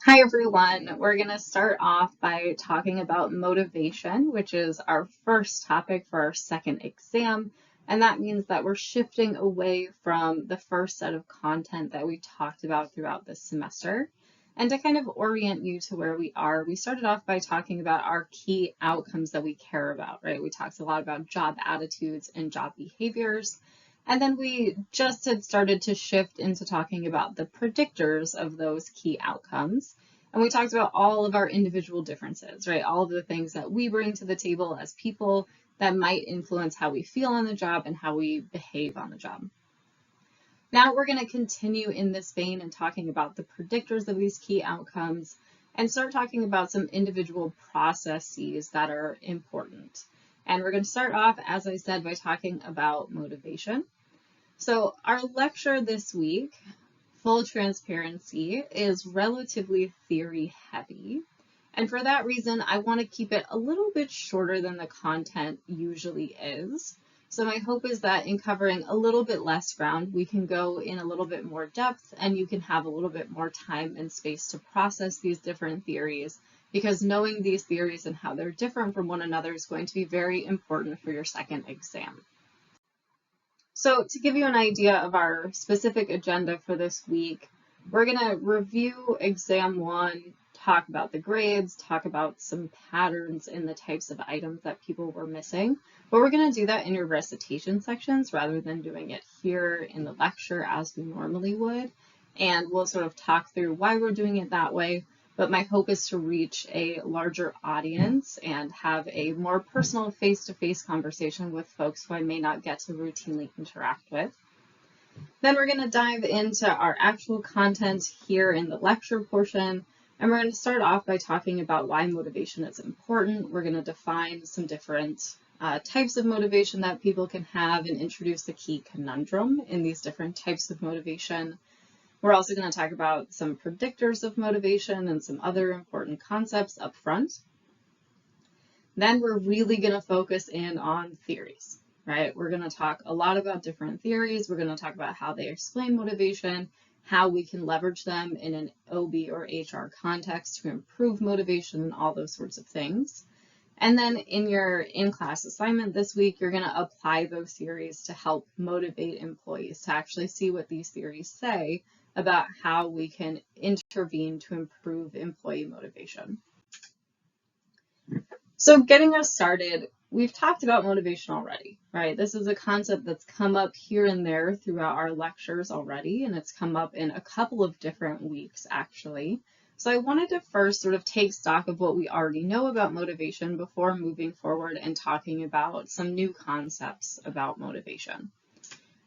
Hi everyone. We're going to start off by talking about motivation, which is our first topic for our second exam. And that means that we're shifting away from the first set of content that we talked about throughout this semester. And to kind of orient you to where we are, we started off by talking about our key outcomes that we care about, right? We talked a lot about job attitudes and job behaviors. And then we just had started to shift into talking about the predictors of those key outcomes. And we talked about all of our individual differences, right? All of the things that we bring to the table as people that might influence how we feel on the job and how we behave on the job. Now we're going to continue in this vein and talking about the predictors of these key outcomes and start talking about some individual processes that are important. And we're going to start off, as I said, by talking about motivation. So our lecture this week, full transparency, is relatively theory heavy. And for that reason, I want to keep it a little bit shorter than the content usually is. So my hope is that in covering a little bit less ground, we can go in a little bit more depth and you can have a little bit more time and space to process these different theories, because knowing these theories and how they're different from one another is going to be very important for your second exam. So to give you an idea of our specific agenda for this week, we're going to review exam one, talk about the grades, talk about some patterns in the types of items that people were missing. But we're going to do that in your recitation sections rather than doing it here in the lecture as we normally would. And we'll sort of talk through why we're doing it that way. But my hope is to reach a larger audience and have a more personal face-to-face conversation with folks who I may not get to routinely interact with. Then we're going to dive into our actual content here in the lecture portion, and we're going to start off by talking about why motivation is important. We're going to define some different types of motivation that people can have and introduce the key conundrum in these different types of motivation. We're also going to talk about some predictors of motivation and some other important concepts up front. Then we're really going to focus in on theories, right? We're going to talk a lot about different theories. We're going to talk about how they explain motivation, how we can leverage them in an OB or HR context to improve motivation and all those sorts of things. And then in your in-class assignment this week, you're going to apply those theories to help motivate employees to actually see what these theories say about how we can intervene to improve employee motivation. So getting us started, we've talked about motivation already, right? This is a concept that's come up here and there throughout our lectures already, and it's come up in a couple of different weeks, actually. So I wanted to first sort of take stock of what we already know about motivation before moving forward and talking about some new concepts about motivation.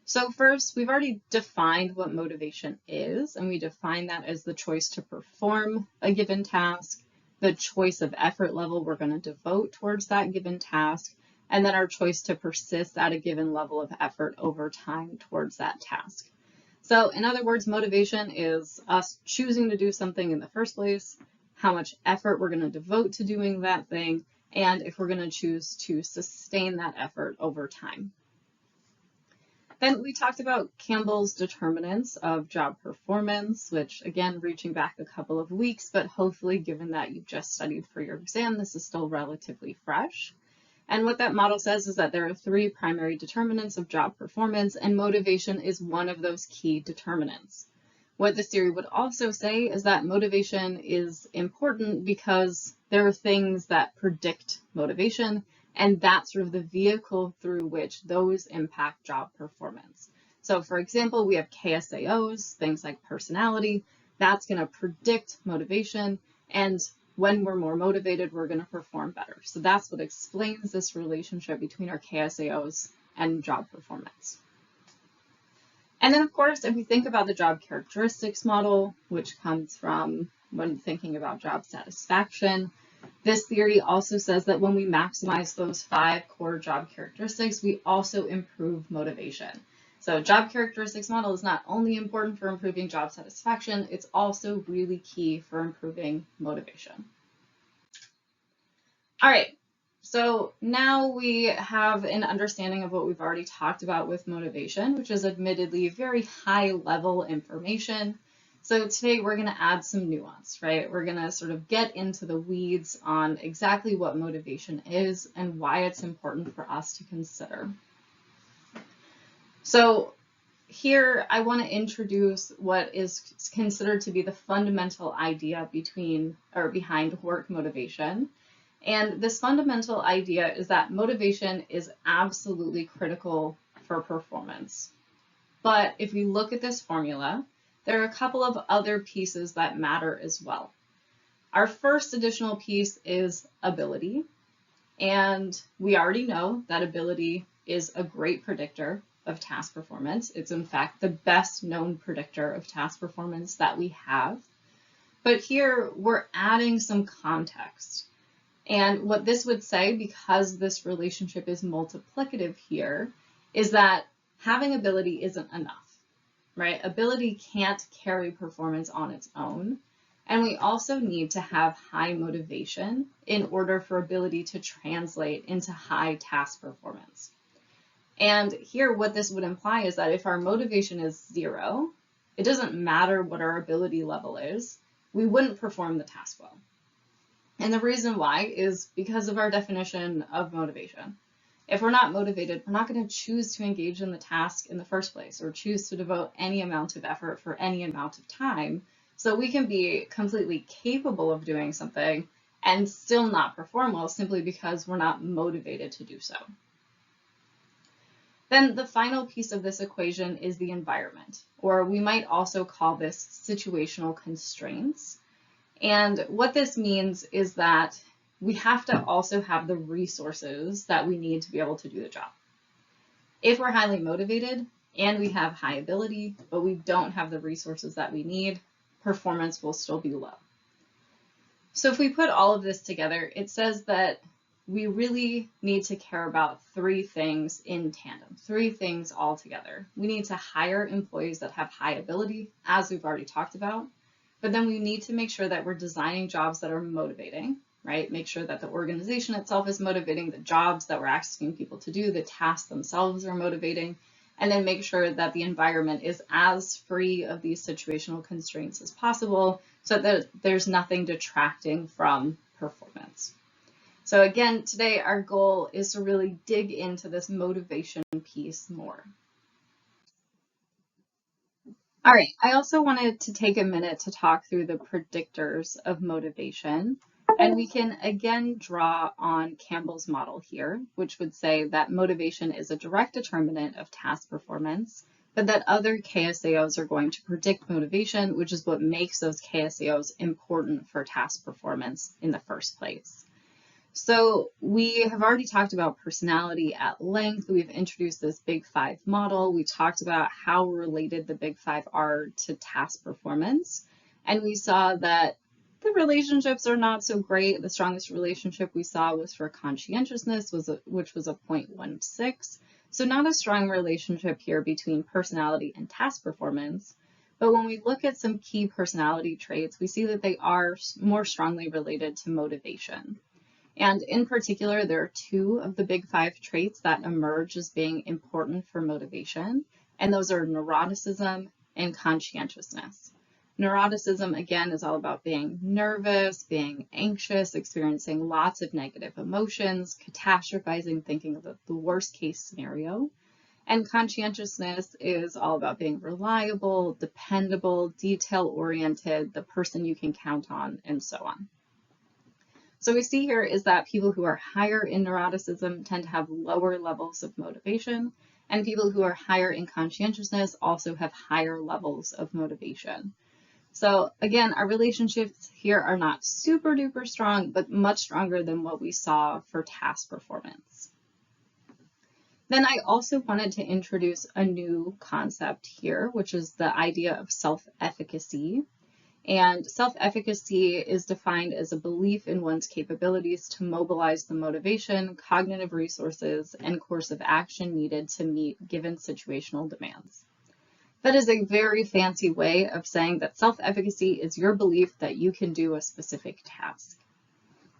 So first, we've already defined what motivation is, and we define that as the choice to perform a given task, the choice of effort level we're going to devote towards that given task, and then our choice to persist at a given level of effort over time towards that task. So in other words, motivation is us choosing to do something in the first place, how much effort we're going to devote to doing that thing, and if we're going to choose to sustain that effort over time. Then we talked about Campbell's determinants of job performance, which again, reaching back a couple of weeks, but hopefully given that you've just studied for your exam, this is still relatively fresh. And what that model says is that there are three primary determinants of job performance, and motivation is one of those key determinants. What this theory would also say is that motivation is important because there are things that predict motivation, and that's sort of the vehicle through which those impact job performance. So for example, we have KSAOs, things like personality, that's going to predict motivation, and when we're more motivated, we're going to perform better. So that's what explains this relationship between our KSAOs and job performance. And then of course, if we think about the job characteristics model, which comes from when thinking about job satisfaction, this theory also says that when we maximize those 5 core job characteristics, we also improve motivation. So job characteristics model is not only important for improving job satisfaction, it's also really key for improving motivation. All right, so now we have an understanding of what we've already talked about with motivation, which is admittedly very high level information. So today we're going to add some nuance, right? We're going to sort of get into the weeds on exactly what motivation is and why it's important for us to consider. So here I want to introduce what is considered to be the fundamental idea behind work motivation. And this fundamental idea is that motivation is absolutely critical for performance. But if we look at this formula, there are a couple of other pieces that matter as well. Our first additional piece is ability. And we already know that ability is a great predictor of task performance. It's in fact the best known predictor of task performance that we have. But here we're adding some context. And what this would say, because this relationship is multiplicative here, is that having ability isn't enough, right? Ability can't carry performance on its own. And we also need to have high motivation in order for ability to translate into high task performance. And here what this would imply is that if our motivation is 0, it doesn't matter what our ability level is, we wouldn't perform the task well. And the reason why is because of our definition of motivation. If we're not motivated, we're not going to choose to engage in the task in the first place or choose to devote any amount of effort for any amount of time. So we can be completely capable of doing something and still not perform well simply because we're not motivated to do so. Then the final piece of this equation is the environment, or we might also call this situational constraints. And what this means is that we have to also have the resources that we need to be able to do the job. If we're highly motivated and we have high ability, but we don't have the resources that we need, performance will still be low. So if we put all of this together, it says that we really need to care about 3 things in tandem, 3 things all together. We need to hire employees that have high ability, as we've already talked about, but then we need to make sure that we're designing jobs that are motivating, right? Make sure that the organization itself is motivating, the jobs that we're asking people to do, the tasks themselves are motivating, and then make sure that the environment is as free of these situational constraints as possible so that there's nothing detracting from performance. So again, today our goal is to really dig into this motivation piece more. All right, I also wanted to take a minute to talk through the predictors of motivation. And we can again draw on Campbell's model here, which would say that motivation is a direct determinant of task performance, but that other KSAOs are going to predict motivation, which is what makes those KSAOs important for task performance in the first place. So we have already talked about personality at length. We've introduced this Big Five model. We talked about how related the Big Five are to task performance. And we saw that the relationships are not so great. The strongest relationship we saw was for conscientiousness, which was a 0.16. So not a strong relationship here between personality and task performance. But when we look at some key personality traits, we see that they are more strongly related to motivation. And in particular, there are 2 of the Big Five traits that emerge as being important for motivation, and those are neuroticism and conscientiousness. Neuroticism, again, is all about being nervous, being anxious, experiencing lots of negative emotions, catastrophizing, thinking of the worst case scenario. And conscientiousness is all about being reliable, dependable, detail-oriented, the person you can count on, and so on. So we see here is that people who are higher in neuroticism tend to have lower levels of motivation, and people who are higher in conscientiousness also have higher levels of motivation. So again, our relationships here are not super duper strong, but much stronger than what we saw for task performance. Then I also wanted to introduce a new concept here, which is the idea of self-efficacy. And self-efficacy is defined as a belief in one's capabilities to mobilize the motivation, cognitive resources, and course of action needed to meet given situational demands. That is a very fancy way of saying that self-efficacy is your belief that you can do a specific task.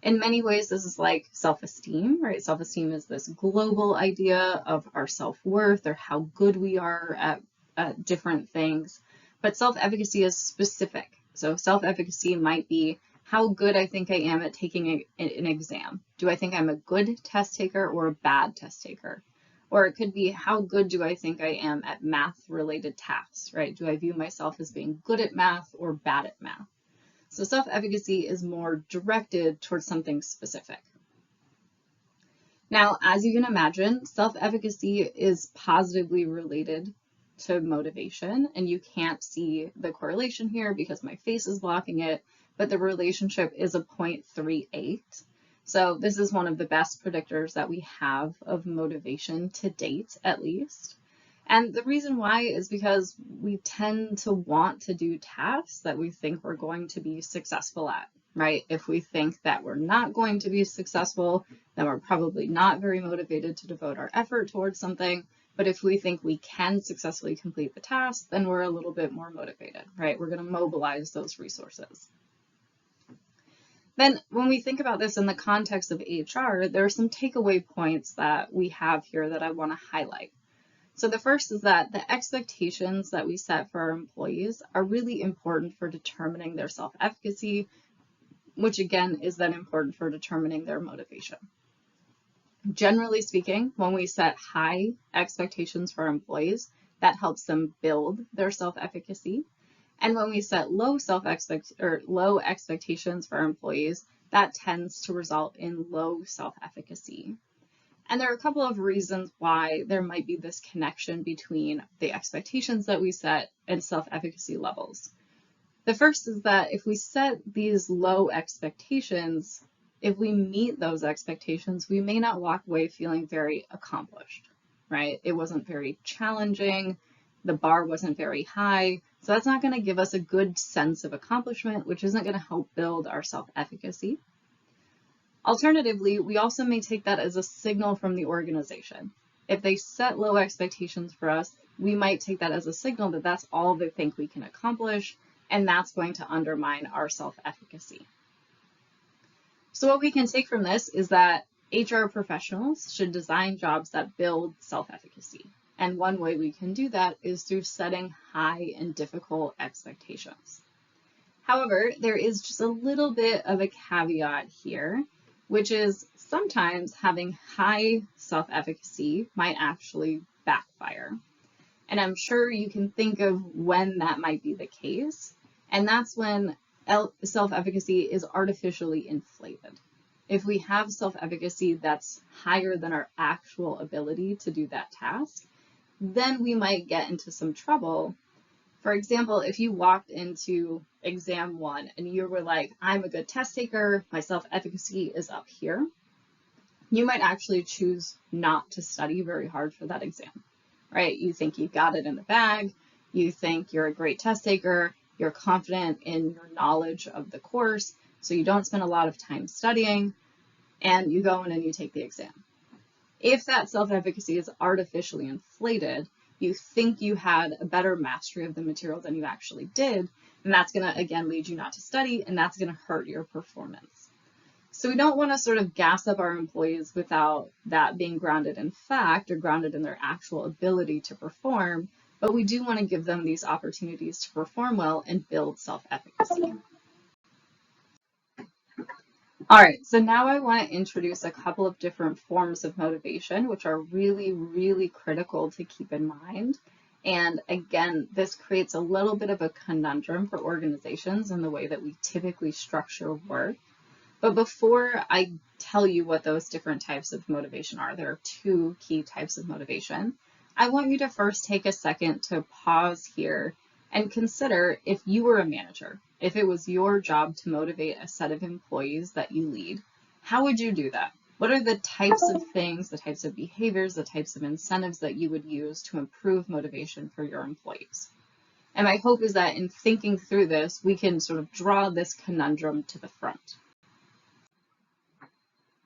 In many ways, this is like self-esteem, right? Self-esteem is this global idea of our self-worth or how good we are at different things. but self-efficacy is specific. So self-efficacy might be how good I think I am at taking an exam. Do I think I'm a good test taker or a bad test taker? Or it could be how good do I think I am at math-related tasks, right? Do I view myself as being good at math or bad at math? So self-efficacy is more directed towards something specific. Now, as you can imagine, self-efficacy is positively related to motivation, and you can't see the correlation here because my face is blocking it, but the relationship is a 0.38. So this is one of the best predictors that we have of motivation to date, at least. And the reason why is because we tend to want to do tasks that we think we're going to be successful at, right? If we think that we're not going to be successful, then we're probably not very motivated to devote our effort towards something. But if we think we can successfully complete the task, then we're a little bit more motivated, right? We're going to mobilize those resources. Then when we think about this in the context of HR, there are some takeaway points that we have here that I want to highlight. So the first is that the expectations that we set for our employees are really important for determining their self-efficacy, which again is then important for determining their motivation. Generally speaking, when we set high expectations for our employees, that helps them build their self-efficacy. And when we set low expectations for our employees, that tends to result in low self-efficacy. And there are a couple of reasons why there might be this connection between the expectations that we set and self-efficacy levels. The first is that if we set these low expectations, if we meet those expectations, we may not walk away feeling very accomplished, right? It wasn't very challenging. The bar wasn't very high. So that's not going to give us a good sense of accomplishment, which isn't going to help build our self-efficacy. Alternatively, we also may take that as a signal from the organization. If they set low expectations for us, we might take that as a signal that that's all they think we can accomplish, and that's going to undermine our self-efficacy. So what we can take from this is that HR professionals should design jobs that build self-efficacy. And one way we can do that is through setting high and difficult expectations. However, there is just a little bit of a caveat here, which is sometimes having high self-efficacy might actually backfire. And I'm sure you can think of when that might be the case. And that's when self-efficacy is artificially inflated. If we have self-efficacy that's higher than our actual ability to do that task, then we might get into some trouble. For example, if you walked into exam 1 and you were like, I'm a good test taker, my self-efficacy is up here, you might actually choose not to study very hard for that exam, right? You think you've got it in the bag, you think you're a great test taker, you're confident in your knowledge of the course, so you don't spend a lot of time studying, and you go in and you take the exam. If that self-efficacy is artificially inflated, you think you had a better mastery of the material than you actually did, and that's going to, again, lead you not to study, and that's going to hurt your performance. So we don't want to sort of gas up our employees without that being grounded in fact or grounded in their actual ability to perform, but we do want to give them these opportunities to perform well and build self-efficacy. All right, so now I want to introduce a couple of different forms of motivation, which are really, really critical to keep in mind. And again, this creates a little bit of a conundrum for organizations in the way that we typically structure work. But before I tell you what those different types of motivation are, there are 2 key types of motivation. I want you to first take a second to pause here and consider if you were a manager, if it was your job to motivate a set of employees that you lead, how would you do that? What are the types of things, the types of behaviors, the types of incentives that you would use to improve motivation for your employees? And my hope is that in thinking through this, we can sort of draw this conundrum to the front.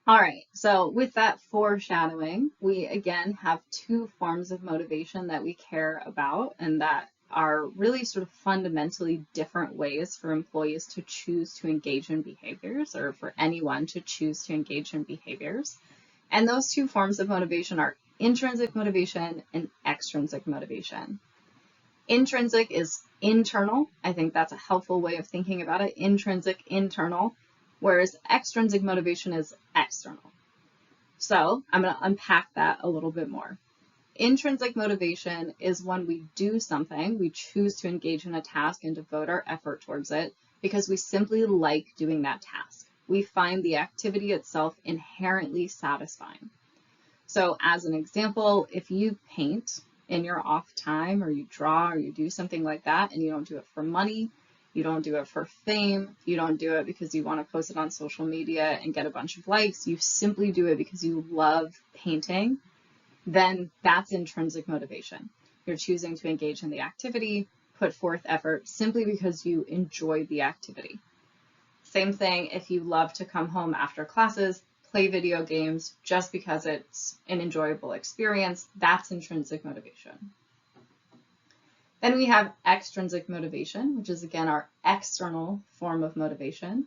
All right, so with that foreshadowing, we again have 2 forms of motivation that we care about and that are really sort of fundamentally different ways for employees to choose to engage in behaviors, or for anyone to choose to engage in behaviors. And those 2 forms of motivation are intrinsic motivation and extrinsic motivation. Intrinsic is internal. I think that's a helpful way of thinking about it. Intrinsic, internal, whereas extrinsic motivation is external. So I'm going to unpack that a little bit more. Intrinsic motivation is when we do something, we choose to engage in a task and devote our effort towards it because we simply like doing that task. We find the activity itself inherently satisfying. So as an example, if you paint in your off time or you draw or you do something like that and you don't do it for money, you don't do it for fame, you don't do it because you want to post it on social media and get a bunch of likes, you simply do it because you love painting, then that's intrinsic motivation. You're choosing to engage in the activity, put forth effort simply because you enjoy the activity. Same thing if you love to come home after classes, play video games just because it's an enjoyable experience, that's intrinsic motivation. Then we have extrinsic motivation, which is again our external form of motivation.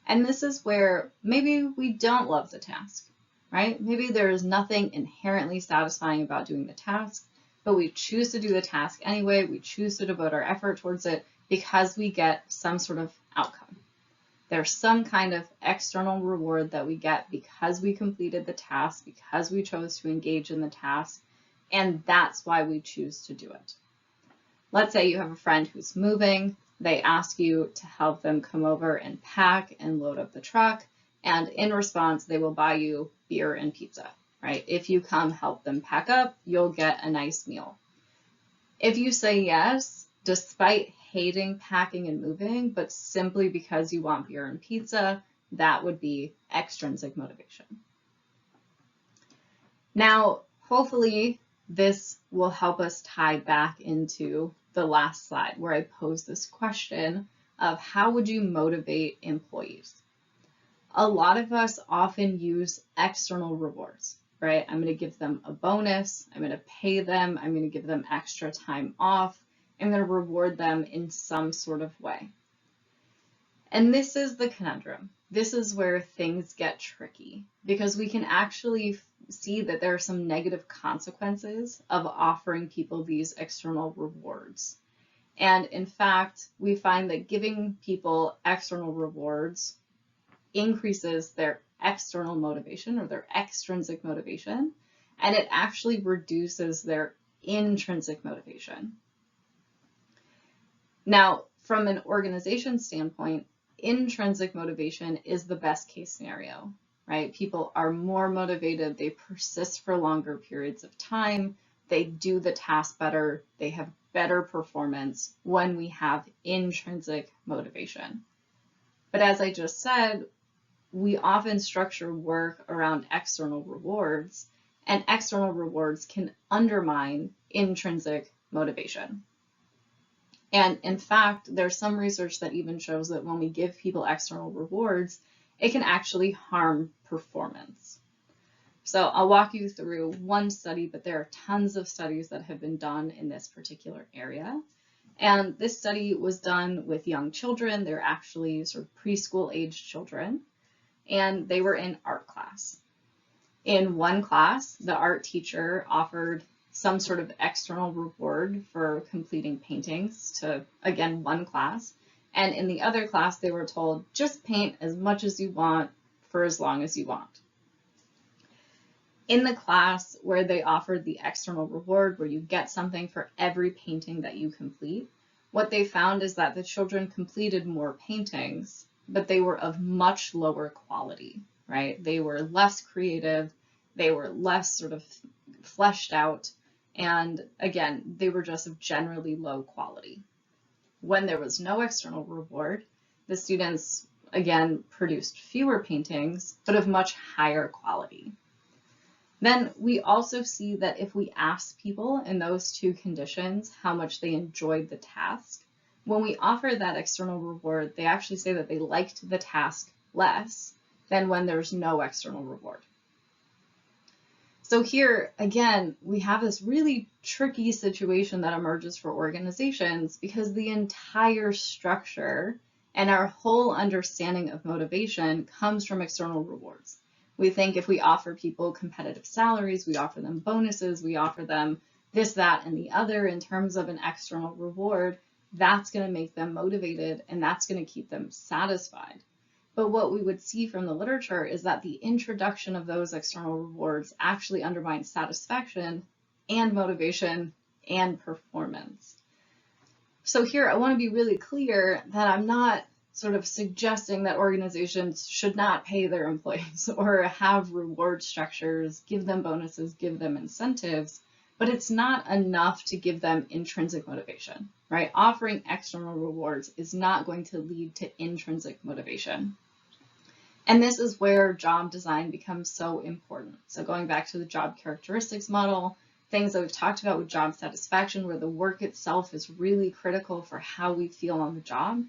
And this is where maybe we don't love the task, right? Maybe there is nothing inherently satisfying about doing the task, but we choose to do the task anyway. We choose to devote our effort towards it because we get some sort of outcome. There's some kind of external reward that we get because we completed the task, because we chose to engage in the task, and that's why we choose to do it. Let's say you have a friend who's moving, they ask you to help them come over and pack and load up the truck, and in response, they will buy you beer and pizza, right? If you come help them pack up, you'll get a nice meal. If you say yes, despite hating packing and moving, but simply because you want beer and pizza, that would be extrinsic motivation. Now, hopefully this will help us tie back into the last slide where I posed this question of how would you motivate employees? A lot of us often use external rewards, right? I'm going to give them a bonus, I'm going to pay them, I'm going to give them extra time off, I'm going to reward them in some sort of way. And this is the conundrum. This is where things get tricky because we can actually see that there are some negative consequences of offering people these external rewards. And in fact, we find that giving people external rewards increases their external motivation or their extrinsic motivation, and it actually reduces their intrinsic motivation. Now, from an organization standpoint, intrinsic motivation is the best case scenario, right? People are more motivated, they persist for longer periods of time, they do the task better, they have better performance when we have intrinsic motivation. But as I just said, we often structure work around external rewards, and external rewards can undermine intrinsic motivation. And in fact, there's some research that even shows that when we give people external rewards, it can actually harm performance. So I'll walk you through one study, but there are tons of studies that have been done in this particular area. And this study was done with young children. They're actually sort of preschool age children, and they were in art class. In one class, the art teacher offered some sort of external reward for completing paintings to, again, one class. And in the other class, they were told, just paint as much as you want for as long as you want. In the class where they offered the external reward, where you get something for every painting that you complete, what they found is that the children completed more paintings, but they were of much lower quality, right? They were less creative, they were less sort of fleshed out, and again, they were just of generally low quality. When there was no external reward, the students, again, produced fewer paintings, but of much higher quality. Then we also see that if we ask people in those two conditions how much they enjoyed the task, when we offer that external reward, they actually say that they liked the task less than when there's no external reward. So here, again, we have this really tricky situation that emerges for organizations because the entire structure and our whole understanding of motivation comes from external rewards. We think if we offer people competitive salaries, we offer them bonuses, we offer them this, that, and the other in terms of an external reward, that's going to make them motivated and that's going to keep them satisfied. But what we would see from the literature is that the introduction of those external rewards actually undermines satisfaction and motivation and performance. So here I want to be really clear that I'm not sort of suggesting that organizations should not pay their employees or have reward structures, give them bonuses, give them incentives, but it's not enough to give them intrinsic motivation, right? Offering external rewards is not going to lead to intrinsic motivation. And this is where job design becomes so important. So going back to the job characteristics model, things that we've talked about with job satisfaction, where the work itself is really critical for how we feel on the job.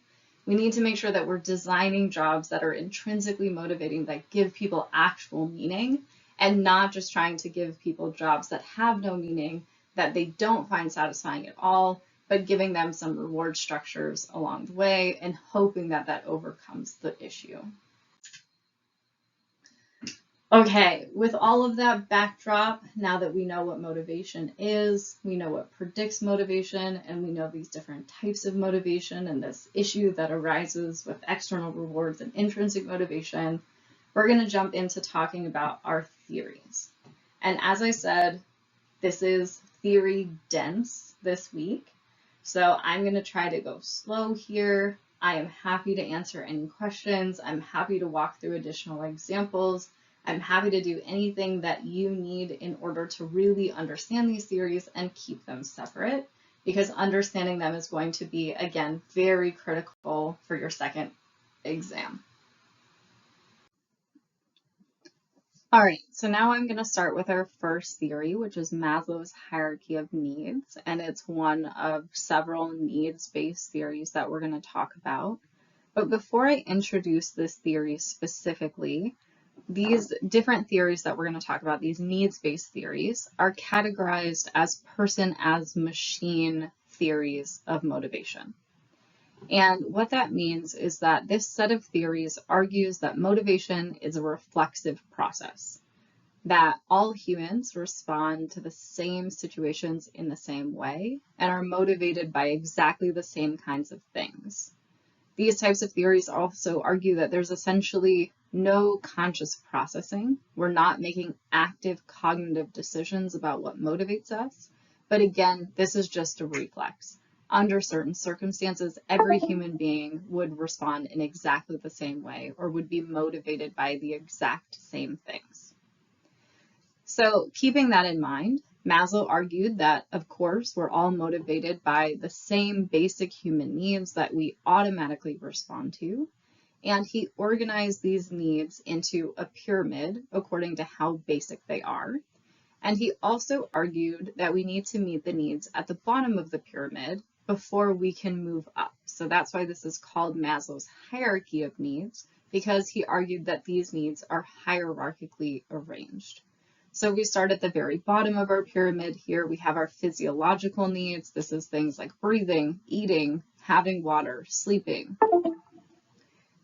We need to make sure that we're designing jobs that are intrinsically motivating, that give people actual meaning, and not just trying to give people jobs that have no meaning, that they don't find satisfying at all, but giving them some reward structures along the way and hoping that that overcomes the issue. Okay, with all of that backdrop, now that we know what motivation is, we know what predicts motivation, and we know these different types of motivation and this issue that arises with external rewards and intrinsic motivation, we're going to jump into talking about our theories. And as I said, this is theory dense this week, so I'm going to try to go slow here. I am happy to answer any questions. I'm happy to walk through additional examples. I'm happy to do anything that you need in order to really understand these theories and keep them separate, because understanding them is going to be, again, very critical for your second exam. All right, so now I'm going to start with our first theory, which is Maslow's hierarchy of needs, and it's one of several needs-based theories that we're going to talk about. But before I introduce this theory specifically, these different theories that we're going to talk about, these needs-based theories, are categorized as person as machine theories of motivation. And what that means is that this set of theories argues that motivation is a reflexive process, that all humans respond to the same situations in the same way and are motivated by exactly the same kinds of things. These types of theories also argue that there's essentially no conscious processing. We're not making active cognitive decisions about what motivates us. But again, this is just a reflex. Under certain circumstances, every human being would respond in exactly the same way or would be motivated by the exact same things. So keeping that in mind, Maslow argued that, of course, we're all motivated by the same basic human needs that we automatically respond to, and he organized these needs into a pyramid according to how basic they are. And he also argued that we need to meet the needs at the bottom of the pyramid before we can move up. So that's why this is called Maslow's hierarchy of needs, because he argued that these needs are hierarchically arranged. So we start at the very bottom of our pyramid. Here we have our physiological needs. This is things like breathing, eating, having water, sleeping.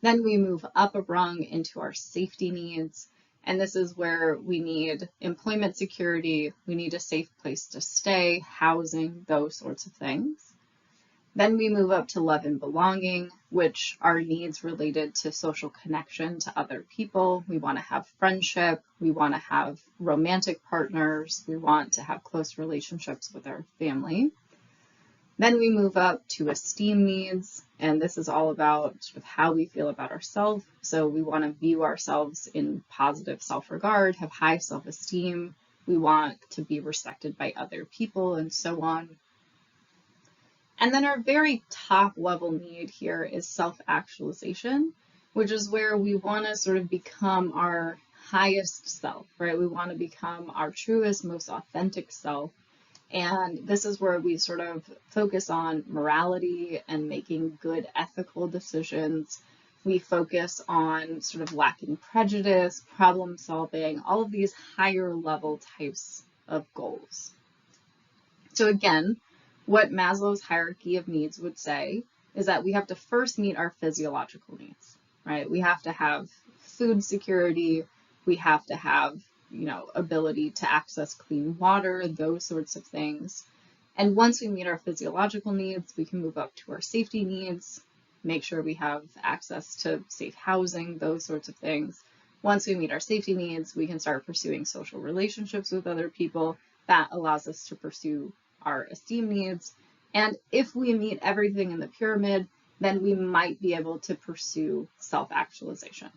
Then we move up a rung into our safety needs. And this is where we need employment security, we need a safe place to stay, housing, those sorts of things. Then we move up to love and belonging, which are needs related to social connection to other people. We want to have friendship, we want to have romantic partners, we want to have close relationships with our family. Then we move up to esteem needs, and this is all about sort of how we feel about ourselves. So we want to view ourselves in positive self-regard, have high self-esteem. We want to be respected by other people and so on. And then our very top level need here is self-actualization, which is where we want to sort of become our highest self, right? We want to become our truest, most authentic self. And this is where we sort of focus on morality and making good ethical decisions. We focus on sort of lacking prejudice, problem solving, all of these higher level types of goals. So again, what Maslow's hierarchy of needs would say is that we have to first meet our physiological needs, right? We have to have food security, we have to have ability to access clean water, those sorts of things. And once we meet our physiological needs, we can move up to our safety needs, make sure we have access to safe housing, those sorts of things. Once we meet our safety needs, we can start pursuing social relationships with other people. That allows us to pursue our esteem needs. And if we meet everything in the pyramid, then we might be able to pursue self-actualization.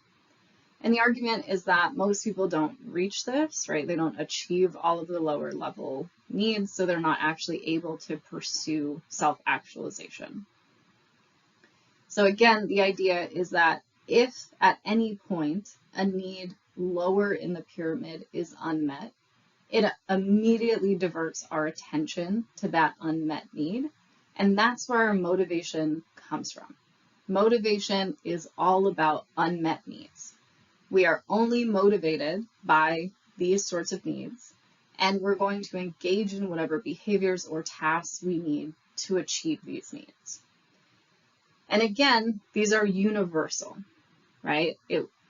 And the argument is that most people don't reach this, right? They don't achieve all of the lower level needs, so they're not actually able to pursue self-actualization. So again, the idea is that if at any point a need lower in the pyramid is unmet, it immediately diverts our attention to that unmet need. And that's where our motivation comes from. Motivation is all about unmet needs. We are only motivated by these sorts of needs, and we're going to engage in whatever behaviors or tasks we need to achieve these needs. And again, these are universal, right?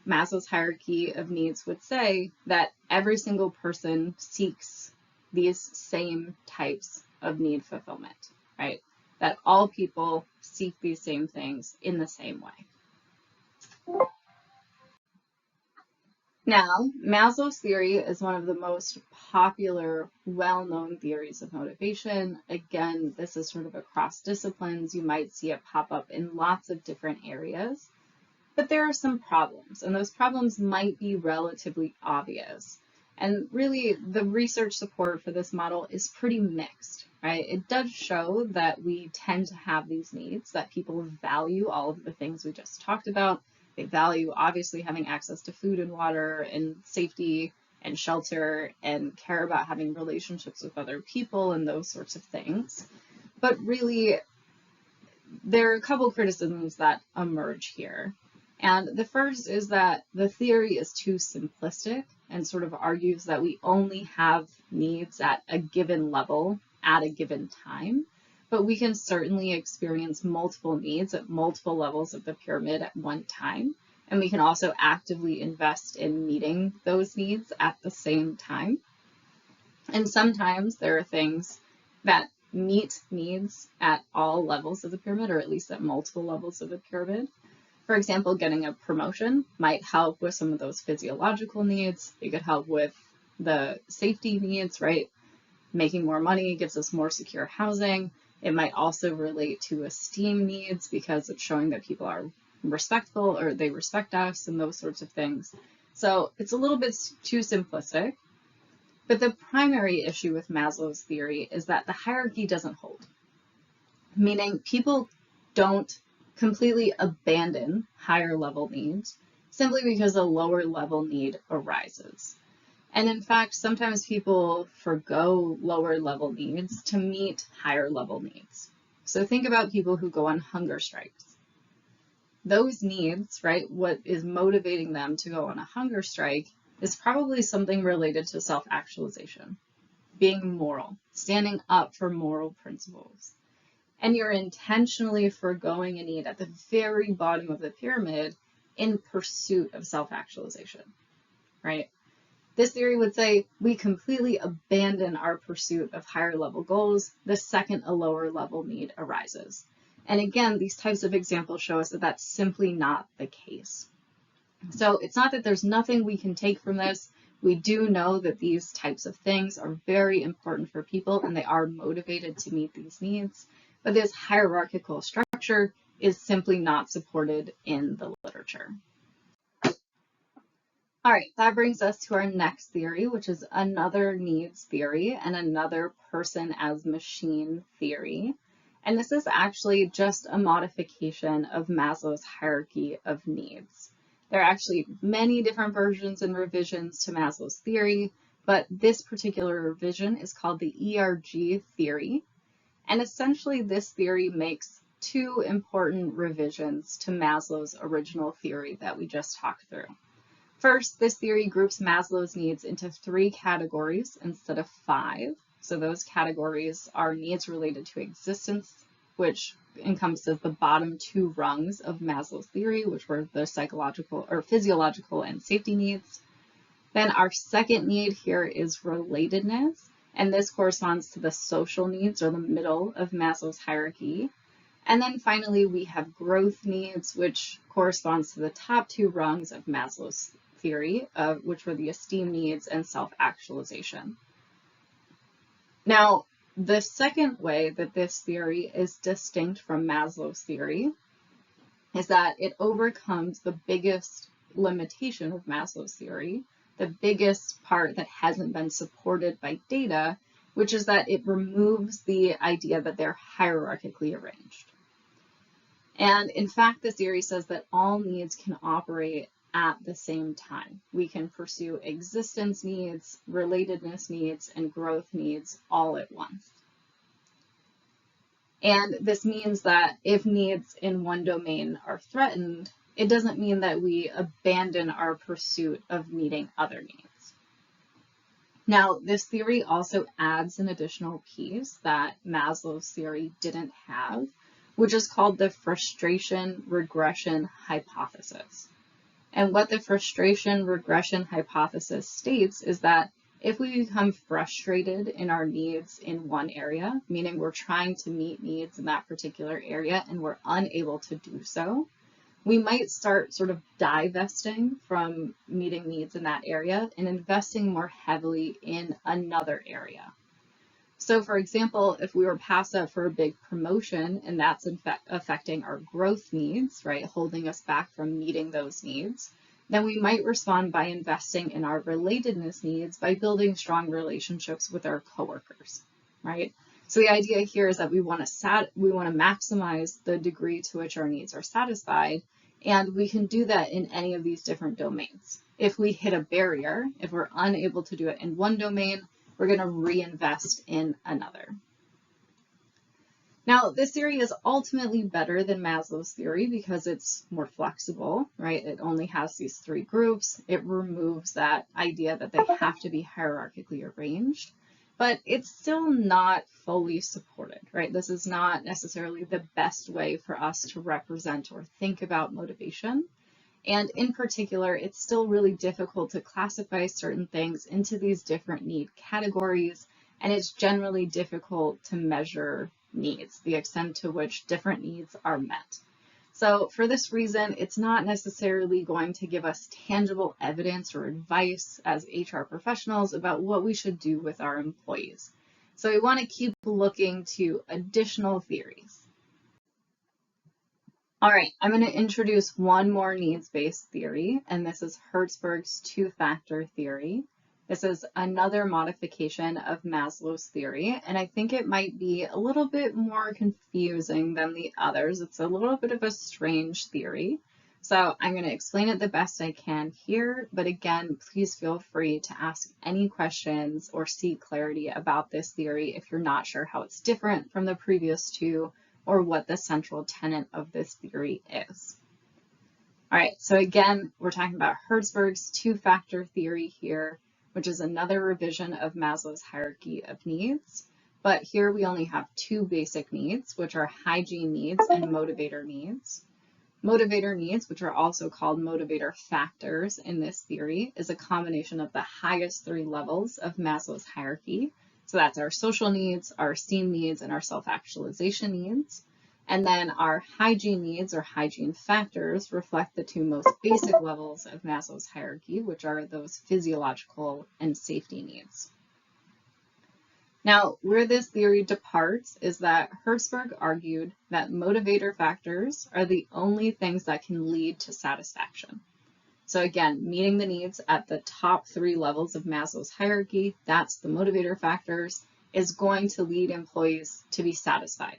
Maslow's hierarchy of needs would say that every single person seeks these same types of need fulfillment, right? That all people seek these same things in the same way. Now, Maslow's theory is one of the most popular, well-known theories of motivation. Again, this is sort of across disciplines. You might see it pop up in lots of different areas. But there are some problems, and those problems might be relatively obvious. And really, the research support for this model is pretty mixed, right? It does show that we tend to have these needs, that people value all of the things we just talked about. They value, obviously, having access to food and water and safety and shelter and care about having relationships with other people and those sorts of things. But really, there are a couple criticisms that emerge here. And the first is that the theory is too simplistic and sort of argues that we only have needs at a given level at a given time, but we can certainly experience multiple needs at multiple levels of the pyramid at one time. And we can also actively invest in meeting those needs at the same time. And sometimes there are things that meet needs at all levels of the pyramid, or at least at multiple levels of the pyramid. For example, getting a promotion might help with some of those physiological needs. It could help with the safety needs, right? Making more money gives us more secure housing. It might also relate to esteem needs because it's showing that people are respectful or they respect us and those sorts of things. So it's a little bit too simplistic. But the primary issue with Maslow's theory is that the hierarchy doesn't hold, meaning people don't completely abandon higher level needs simply because a lower level need arises. And in fact, sometimes people forgo lower level needs to meet higher level needs. So think about people who go on hunger strikes. Those needs, right, what is motivating them to go on a hunger strike is probably something related to self-actualization, being moral, standing up for moral principles. And you're intentionally foregoing a need at the very bottom of the pyramid in pursuit of self-actualization, right? This theory would say we completely abandon our pursuit of higher level goals the second a lower level need arises. And again, these types of examples show us that that's simply not the case. So it's not that there's nothing we can take from this. We do know that these types of things are very important for people and they are motivated to meet these needs. But this hierarchical structure is simply not supported in the literature. All right, that brings us to our next theory, which is another needs theory and another person as machine theory. And this is actually just a modification of Maslow's hierarchy of needs. There are actually many different versions and revisions to Maslow's theory, but this particular revision is called the ERG theory. And essentially, this theory makes two important revisions to Maslow's original theory that we just talked through. First, this theory groups Maslow's needs into 3 categories instead of 5. So those categories are needs related to existence, which encompasses the bottom 2 rungs of Maslow's theory, which were the psychological or physiological and safety needs. Then our second need here is relatedness, and this corresponds to the social needs or the middle of Maslow's hierarchy. And then finally, we have growth needs, which corresponds to the top two rungs of Maslow's theory, which were the esteem needs and self-actualization. Now, the second way that this theory is distinct from Maslow's theory is that it overcomes the biggest limitation of Maslow's theory, the biggest part that hasn't been supported by data, which is that it removes the idea that they're hierarchically arranged. And in fact, the theory says that all needs can operate at the same time. We can pursue existence needs, relatedness needs, and growth needs all at once. And this means that if needs in one domain are threatened, it doesn't mean that we abandon our pursuit of meeting other needs. Now, this theory also adds an additional piece that Maslow's theory didn't have, which is called the frustration regression hypothesis. And what the frustration regression hypothesis states is that if we become frustrated in our needs in one area, meaning we're trying to meet needs in that particular area and we're unable to do so, we might start sort of divesting from meeting needs in that area and investing more heavily in another area. So for example, if we were passed up for a big promotion and that's in fact affecting our growth needs, right, holding us back from meeting those needs, then we might respond by investing in our relatedness needs by building strong relationships with our coworkers, right? So the idea here is that we want to maximize the degree to which our needs are satisfied, and we can do that in any of these different domains. If we hit a barrier, if we're unable to do it in one domain, we're going to reinvest in another. Now, this theory is ultimately better than Maslow's theory because it's more flexible, right? It only has these three groups. It removes that idea that they have to be hierarchically arranged, but it's still not fully supported, right? This is not necessarily the best way for us to represent or think about motivation. And in particular, it's still really difficult to classify certain things into these different need categories, and it's generally difficult to measure needs, the extent to which different needs are met. So for this reason, it's not necessarily going to give us tangible evidence or advice as HR professionals about what we should do with our employees. So we want to keep looking to additional theories. All right, I'm going to introduce one more needs-based theory, and this is Hertzberg's two-factor theory. This is another modification of Maslow's theory, and I think it might be a little bit more confusing than the others. It's a little bit of a strange theory. So I'm going to explain it the best I can here, but again, please feel free to ask any questions or seek clarity about this theory if you're not sure how it's different from the previous two or what the central tenet of this theory is. All right, so again, we're talking about Hertzberg's two-factor theory here, which is another revision of Maslow's hierarchy of needs. But here we only have two basic needs, which are hygiene needs and motivator needs. Motivator needs, which are also called motivator factors in this theory, is a combination of the highest three levels of Maslow's hierarchy. So that's our social needs, our esteem needs, and our self-actualization needs. And then our hygiene needs or hygiene factors reflect the two most basic levels of Maslow's hierarchy, which are those physiological and safety needs. Now, where this theory departs is that Hertzberg argued that motivator factors are the only things that can lead to satisfaction. So again, meeting the needs at the top three levels of Maslow's hierarchy, that's the motivator factors, is going to lead employees to be satisfied.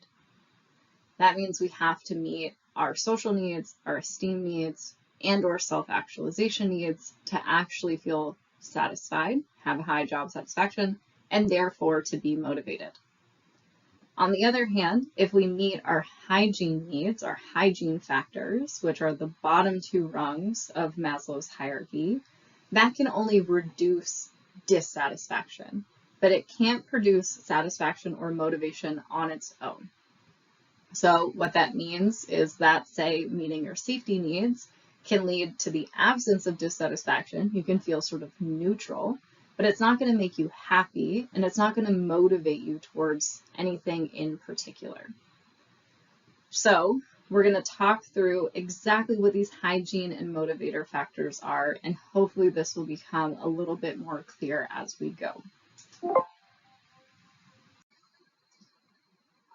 That means we have to meet our social needs, our esteem needs, and or self-actualization needs to actually feel satisfied, have a high job satisfaction, and therefore to be motivated. On the other hand, if we meet our hygiene needs, our hygiene factors, which are the bottom two rungs of Maslow's hierarchy, that can only reduce dissatisfaction, but it can't produce satisfaction or motivation on its own. So what that means is that, say, meeting your safety needs can lead to the absence of dissatisfaction. You can feel sort of neutral, but it's not going to make you happy, and it's not going to motivate you towards anything in particular. So we're going to talk through exactly what these hygiene and motivator factors are, and hopefully this will become a little bit more clear as we go.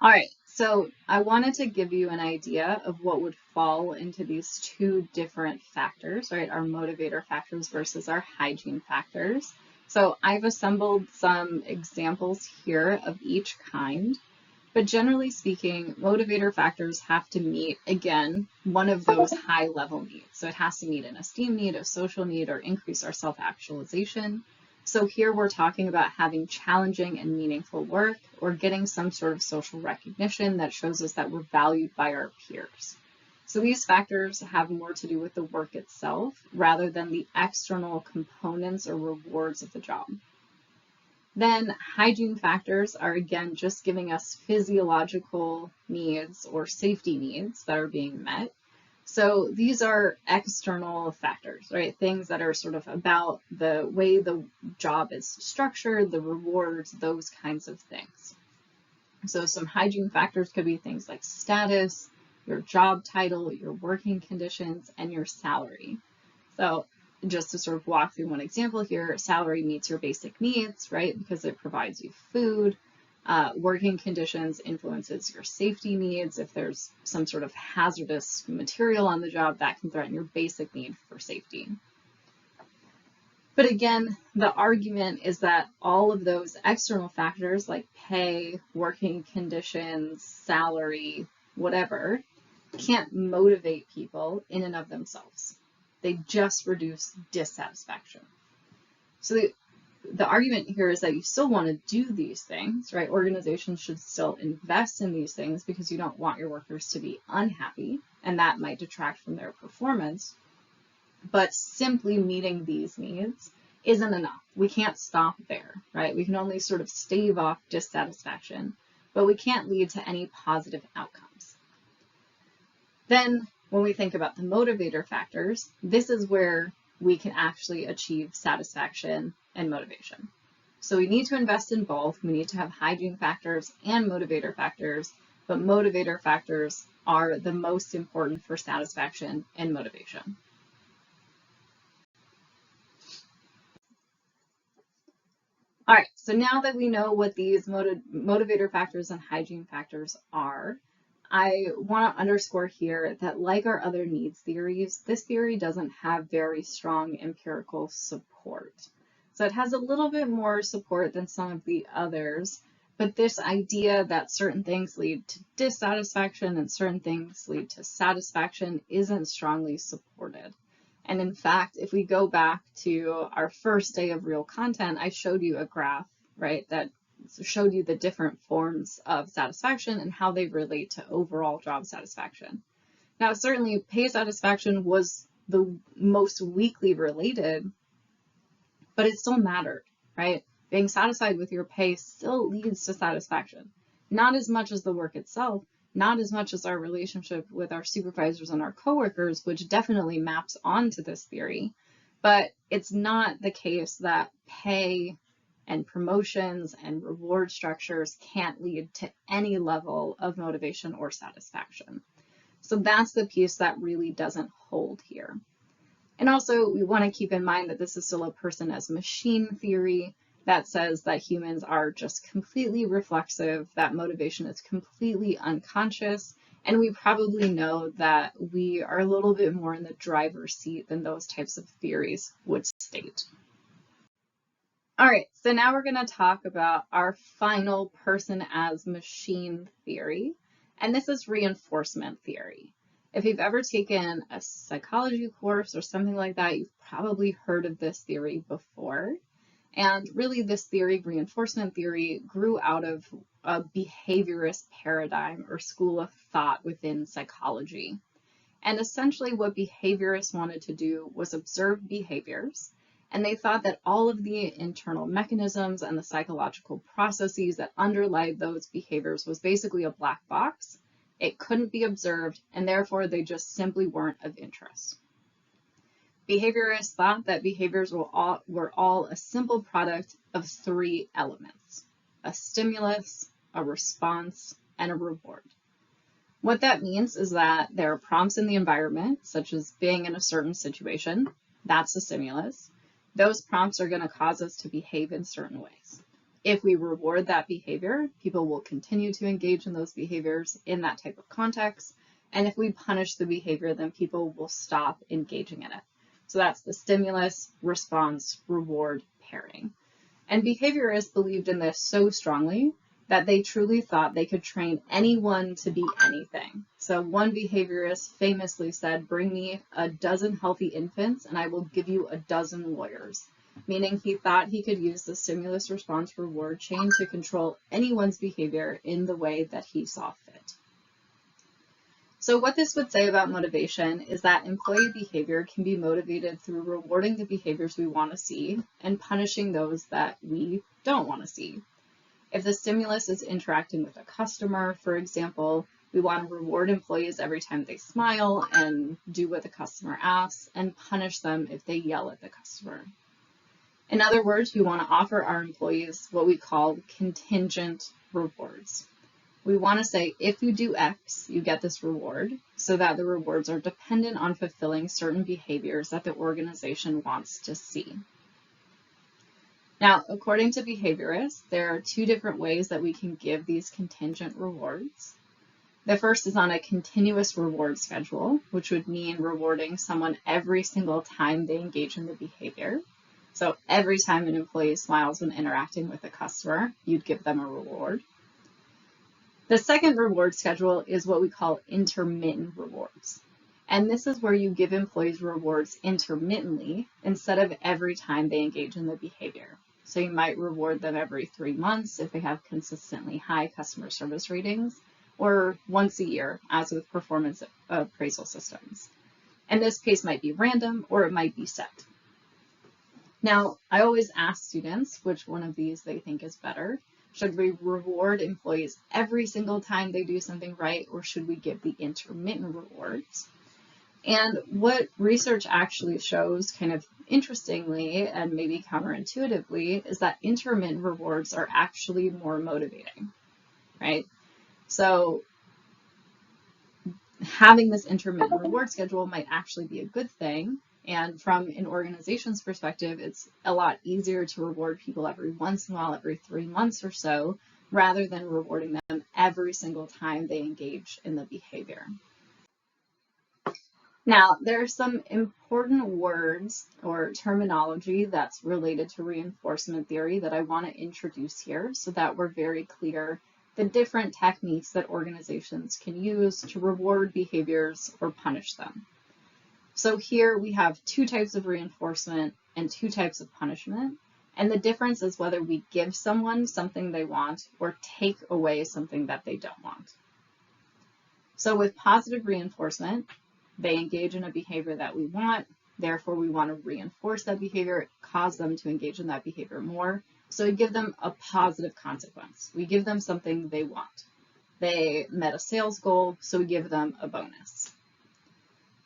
All right, so I wanted to give you an idea of what would fall into these two different factors, right? Our motivator factors versus our hygiene factors. So I've assembled some examples here of each kind, but generally speaking, motivator factors have to meet, again, one of those high level needs. So it has to meet an esteem need, a social need, or increase our self-actualization. So here we're talking about having challenging and meaningful work, or getting some sort of social recognition that shows us that we're valued by our peers. So these factors have more to do with the work itself rather than the external components or rewards of the job. Then hygiene factors are, again, just giving us physiological needs or safety needs that are being met. So these are external factors, right? Things that are sort of about the way the job is structured, the rewards, those kinds of things. So some hygiene factors could be things like status, your job title, your working conditions, and your salary. So just to sort of walk through one example here, salary meets your basic needs, right? Because it provides you food. Working conditions influences your safety needs. If there's some sort of hazardous material on the job, that can threaten your basic need for safety. But again, the argument is that all of those external factors like pay, working conditions, salary, whatever, can't motivate people in and of themselves. They just reduce dissatisfaction. So the argument here is that you still want to do these things, right? Organizations should still invest in these things because you don't want your workers to be unhappy, and that might detract from their performance. But simply meeting these needs isn't enough. We can't stop there, right? We can only sort of stave off dissatisfaction, but we can't lead to any positive outcomes. Then when we think about the motivator factors, this is where we can actually achieve satisfaction and motivation. So we need to invest in both. We need to have hygiene factors and motivator factors, but motivator factors are the most important for satisfaction and motivation. All right, so now that we know what these motivator factors and hygiene factors are, I want to underscore here that like our other needs theories, this theory doesn't have very strong empirical support. So it has a little bit more support than some of the others, but this idea that certain things lead to dissatisfaction and certain things lead to satisfaction isn't strongly supported. And in fact, if we go back to our first day of real content, I showed you a graph, right, that showed you the different forms of satisfaction and how they relate to overall job satisfaction. Now, certainly pay satisfaction was the most weakly related, but it still mattered, right? Being satisfied with your pay still leads to satisfaction. Not as much as the work itself, not as much as our relationship with our supervisors and our coworkers, which definitely maps onto this theory, but it's not the case that pay and promotions and reward structures can't lead to any level of motivation or satisfaction. So that's the piece that really doesn't hold here. And also, we want to keep in mind that this is still a person as machine theory that says that humans are just completely reflexive, that motivation is completely unconscious, and we probably know that we are a little bit more in the driver's seat than those types of theories would state. All right, so now we're going to talk about our final person as machine theory, and this is reinforcement theory. If you've ever taken a psychology course or something like that, you've probably heard of this theory before. And really this theory, reinforcement theory, grew out of a behaviorist paradigm or school of thought within psychology. And essentially what behaviorists wanted to do was observe behaviors, and they thought that all of the internal mechanisms and the psychological processes that underlie those behaviors was basically a black box. It couldn't be observed, and therefore they just simply weren't of interest. Behaviorists thought that behaviors were all a simple product of three elements: a stimulus, a response, and a reward. What that means is that there are prompts in the environment, such as being in a certain situation. That's a stimulus. Those prompts are going to cause us to behave in certain ways. If we reward that behavior, people will continue to engage in those behaviors in that type of context. And if we punish the behavior, then people will stop engaging in it. So that's the stimulus, response, reward pairing. And behaviorists believed in this so strongly that they truly thought they could train anyone to be anything. So one behaviorist famously said, "Bring me a dozen healthy infants and I will give you a dozen lawyers," meaning he thought he could use the stimulus response reward chain to control anyone's behavior in the way that he saw fit. So what this would say about motivation is that employee behavior can be motivated through rewarding the behaviors we want to see and punishing those that we don't want to see. If the stimulus is interacting with a customer, for example, we want to reward employees every time they smile and do what the customer asks, and punish them if they yell at the customer. In other words, we want to offer our employees what we call contingent rewards. We want to say, if you do X, you get this reward, so that the rewards are dependent on fulfilling certain behaviors that the organization wants to see. Now, according to behaviorists, there are two different ways that we can give these contingent rewards. The first is on a continuous reward schedule, which would mean rewarding someone every single time they engage in the behavior. So every time an employee smiles when interacting with a customer, you'd give them a reward. The second reward schedule is what we call intermittent rewards. And this is where you give employees rewards intermittently instead of every time they engage in the behavior. So you might reward them every 3 months if they have consistently high customer service ratings, or once a year, as with performance appraisal systems. And this pace might be random or it might be set. Now, I always ask students which one of these they think is better. Should we reward employees every single time they do something right, or should we give the intermittent rewards? And what research actually shows, kind of interestingly and maybe counterintuitively, is that intermittent rewards are actually more motivating, right? So having this intermittent reward schedule might actually be a good thing. And from an organization's perspective, it's a lot easier to reward people every once in a while, every 3 months or so, rather than rewarding them every single time they engage in the behavior. Now, there are some important words or terminology that's related to reinforcement theory that I want to introduce here so that we're very clear the different techniques that organizations can use to reward behaviors or punish them. So here we have 2 types of reinforcement and 2 types of punishment, and the difference is whether we give someone something they want or take away something that they don't want. So with positive reinforcement, they engage in a behavior that we want, therefore we want to reinforce that behavior, cause them to engage in that behavior more. So we give them a positive consequence. We give them something they want. They met a sales goal, so we give them a bonus.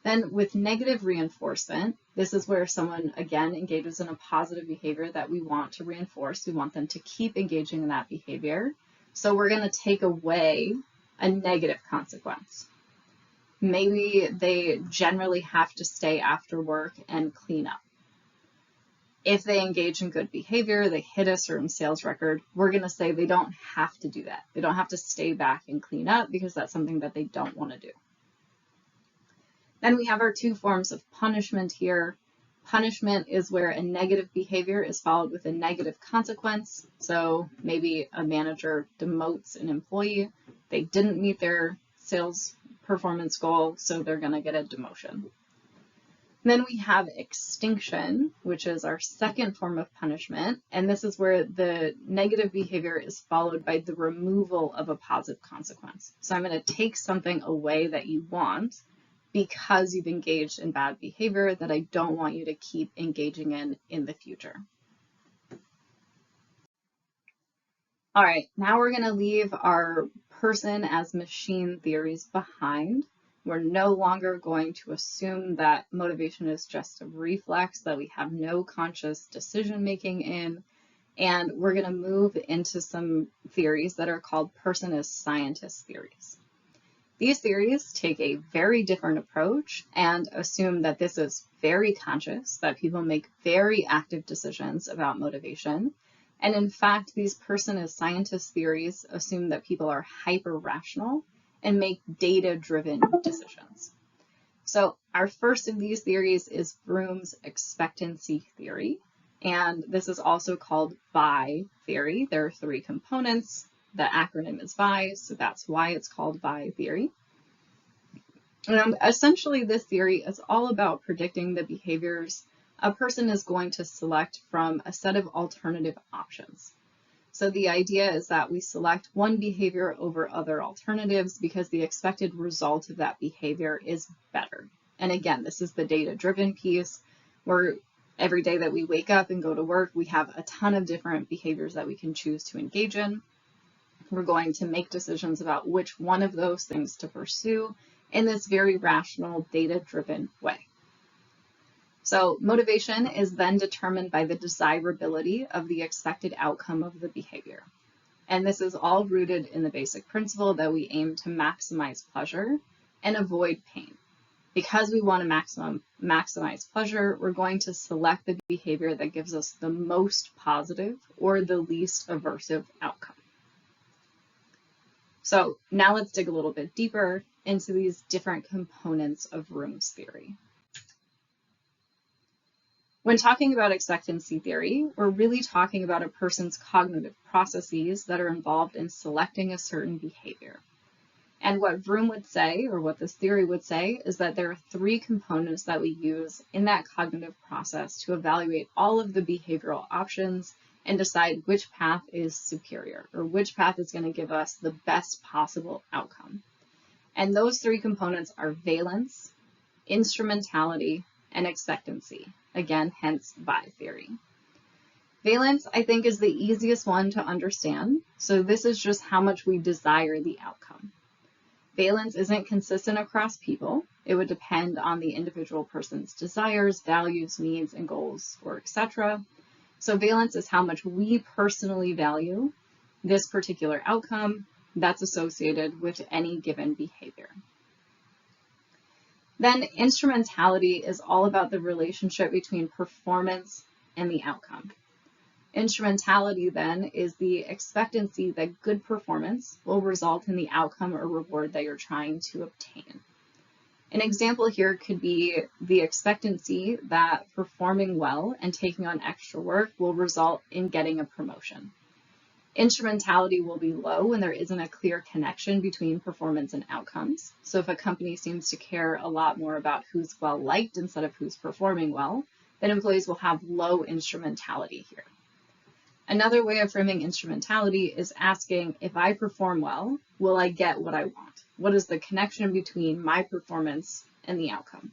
Then with negative reinforcement, this is where someone, again, engages in a positive behavior that we want to reinforce. We want them to keep engaging in that behavior. So we're going to take away a negative consequence. Maybe they generally have to stay after work and clean up. If they engage in good behavior, they hit a certain sales record, we're going to say they don't have to do that. They don't have to stay back and clean up because that's something that they don't want to do. Then we have our 2 forms of punishment here. Punishment is where a negative behavior is followed with a negative consequence. So maybe a manager demotes an employee. They didn't meet their sales performance goal, so they're going to get a demotion. Then we have extinction, which is our second form of punishment, and this is where the negative behavior is followed by the removal of a positive consequence. So I'm going to take something away that you want because you've engaged in bad behavior that I don't want you to keep engaging in the future. All right, now we're going to leave our person as machine theories behind, We're no longer going to assume that motivation is just a reflex that we have no conscious decision making in. And we're going to move into some theories that are called person as scientist theories. These theories take a very different approach and assume that this is very conscious, that people make very active decisions about motivation. And in fact, these person as scientist theories assume that people are hyper-rational and make data-driven decisions. So our first of these theories is Vroom's expectancy theory. And this is also called VI theory. There are three components. The acronym is VI, so that's why it's called VI theory. And essentially, this theory is all about predicting the behaviors a person is going to select from a set of alternative options. So the idea is that we select one behavior over other alternatives because the expected result of that behavior is better. And again, this is the data-driven piece where every day that we wake up and go to work, we have a ton of different behaviors that we can choose to engage in. We're going to make decisions about which one of those things to pursue in this very rational, data-driven way. So motivation is then determined by the desirability of the expected outcome of the behavior. And this is all rooted in the basic principle that we aim to maximize pleasure and avoid pain. Because we want to maximize pleasure, we're going to select the behavior that gives us the most positive or the least aversive outcome. So now let's dig a little bit deeper into these different components of Vroom's theory. When talking about expectancy theory, we're really talking about a person's cognitive processes that are involved in selecting a certain behavior. And what Vroom would say, or what this theory would say, is that there are three components that we use in that cognitive process to evaluate all of the behavioral options and decide which path is superior, or which path is going to give us the best possible outcome. And those three components are valence, instrumentality, and expectancy. Again, hence VI theory. Valence, I think, is the easiest one to understand. So this is just how much we desire the outcome. Valence isn't consistent across people. It would depend on the individual person's desires, values, needs, and goals, or etc. So valence is how much we personally value this particular outcome that's associated with any given behavior. Then instrumentality is all about the relationship between performance and the outcome. Instrumentality then is the expectancy that good performance will result in the outcome or reward that you're trying to obtain. An example here could be the expectancy that performing well and taking on extra work will result in getting a promotion. Instrumentality will be low when there isn't a clear connection between performance and outcomes. So if a company seems to care a lot more about who's well liked instead of who's performing well, then employees will have low instrumentality here. Another way of framing instrumentality is asking, if I perform well, will I get what I want? What is the connection between my performance and the outcome?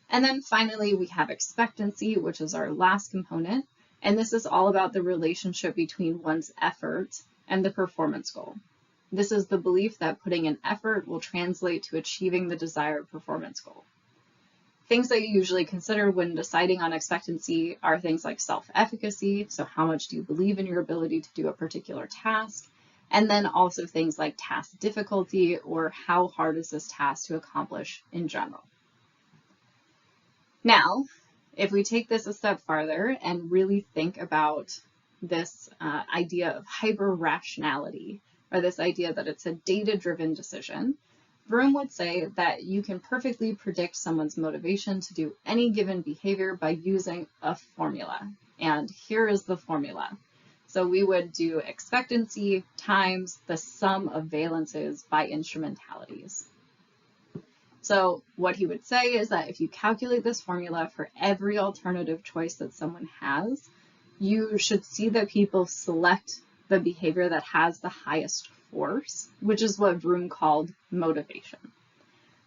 And then finally, we have expectancy, which is our last component. And this is all about the relationship between one's effort and the performance goal. This is the belief that putting in effort will translate to achieving the desired performance goal. Things that you usually consider when deciding on expectancy are things like self-efficacy, so how much do you believe in your ability to do a particular task, and then also things like task difficulty or how hard is this task to accomplish in general. Now, if we take this a step farther and really think about this idea of hyper-rationality, or this idea that it's a data-driven decision, Vroom would say that you can perfectly predict someone's motivation to do any given behavior by using a formula. And here is the formula. So we would do expectancy times the sum of valences by instrumentalities. So what he would say is that if you calculate this formula for every alternative choice that someone has, you should see that people select the behavior that has the highest force, which is what Vroom called motivation.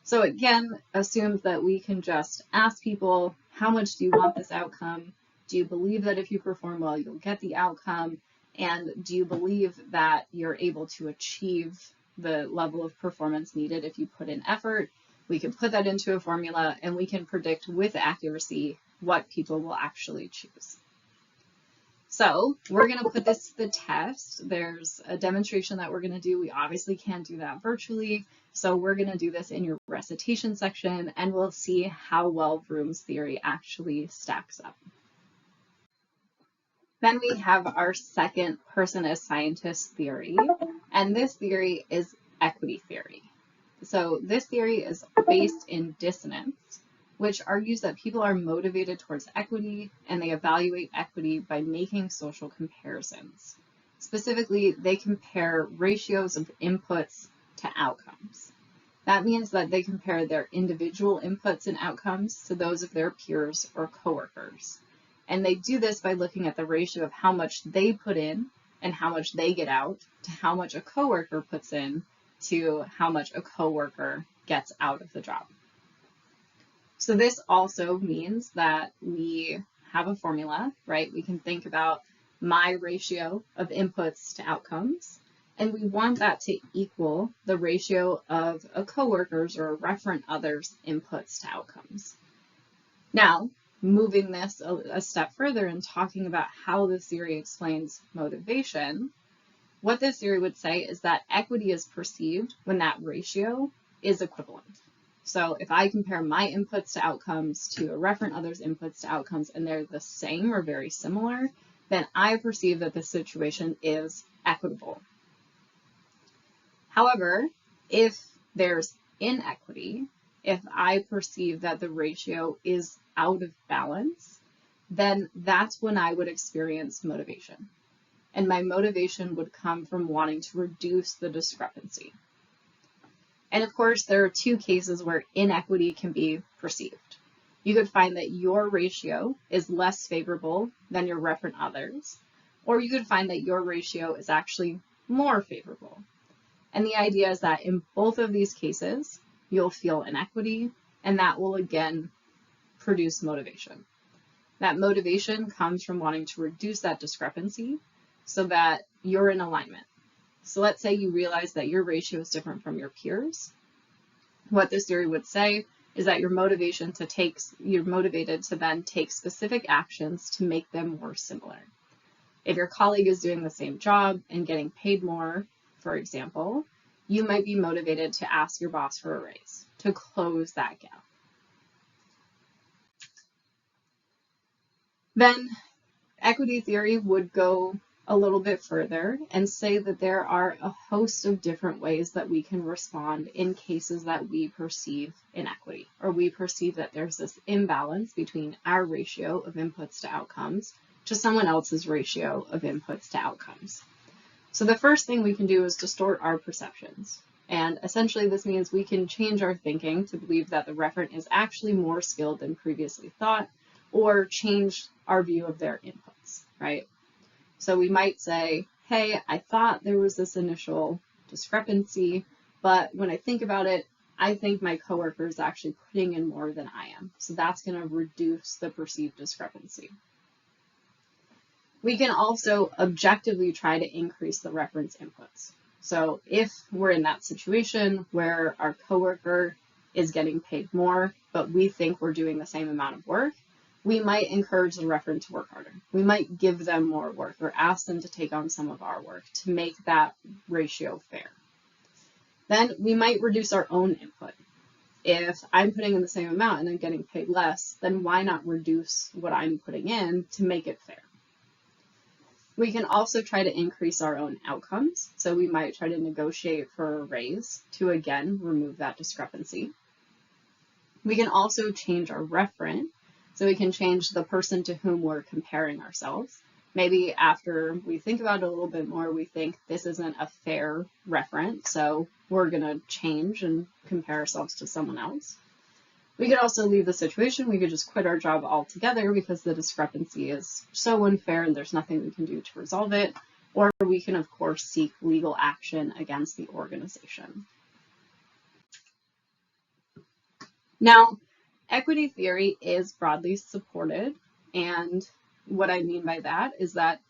So again, assumes that we can just ask people, how much do you want this outcome? Do you believe that if you perform well, you'll get the outcome? And do you believe that you're able to achieve the level of performance needed if you put in effort. We can put that into a formula and we can predict with accuracy what people will actually choose. So we're going to put this to the test. There's a demonstration that we're going to do. We obviously can't do that virtually. So we're going to do this in your recitation section, and we'll see how well Vroom's theory actually stacks up. Then we have our second person as scientist theory, and this theory is equity theory. So this theory is based in dissonance, which argues that people are motivated towards equity and they evaluate equity by making social comparisons. Specifically, they compare ratios of inputs to outcomes. That means that they compare their individual inputs and outcomes to those of their peers or coworkers. And they do this by looking at the ratio of how much they put in and how much they get out to how much a coworker puts in to how much a coworker gets out of the job. So this also means that we have a formula, right? We can think about my ratio of inputs to outcomes, and we want that to equal the ratio of a coworker's or a referent other's inputs to outcomes. Now, moving this a step further and talking about how this theory explains motivation, what this theory would say is that equity is perceived when that ratio is equivalent. So if I compare my inputs to outcomes to a referent other's inputs to outcomes and they're the same or very similar, then I perceive that the situation is equitable. However, if there's inequity, if I perceive that the ratio is out of balance, then that's when I would experience motivation. And my motivation would come from wanting to reduce the discrepancy. And of course, there are two cases where inequity can be perceived. You could find that your ratio is less favorable than your referent others, or you could find that your ratio is actually more favorable. And the idea is that in both of these cases, you'll feel inequity, and that will again produce motivation. That motivation comes from wanting to reduce that discrepancy so that you're in alignment. So let's say you realize that your ratio is different from your peers. What this theory would say is that you're motivated to then take specific actions to make them more similar. If your colleague is doing the same job and getting paid more, for example, you might be motivated to ask your boss for a raise to close that gap. Then equity theory would go a little bit further and say that there are a host of different ways that we can respond in cases that we perceive inequity, or we perceive that there's this imbalance between our ratio of inputs to outcomes to someone else's ratio of inputs to outcomes. So the first thing we can do is distort our perceptions. And essentially this means we can change our thinking to believe that the referent is actually more skilled than previously thought, or change our view of their inputs, right? So we might say, hey, I thought there was this initial discrepancy, but when I think about it, I think my coworker is actually putting in more than I am. So that's going to reduce the perceived discrepancy. We can also objectively try to increase the reference inputs. So if we're in that situation where our coworker is getting paid more, but we think we're doing the same amount of work, we might encourage the referent to work harder. We might give them more work or ask them to take on some of our work to make that ratio fair. Then we might reduce our own input. If I'm putting in the same amount and I'm getting paid less, then why not reduce what I'm putting in to make it fair? We can also try to increase our own outcomes. So we might try to negotiate for a raise to, again, remove that discrepancy. We can also change our referent. So we can change the person to whom we're comparing ourselves. Maybe after we think about it a little bit more, we think this isn't a fair referent, so we're going to change and compare ourselves to someone else. We could also leave the situation. We could just quit our job altogether because the discrepancy is so unfair and there's nothing we can do to resolve it. Or we can, of course, seek legal action against the organization. Now, equity theory is broadly supported, and what I mean by that is that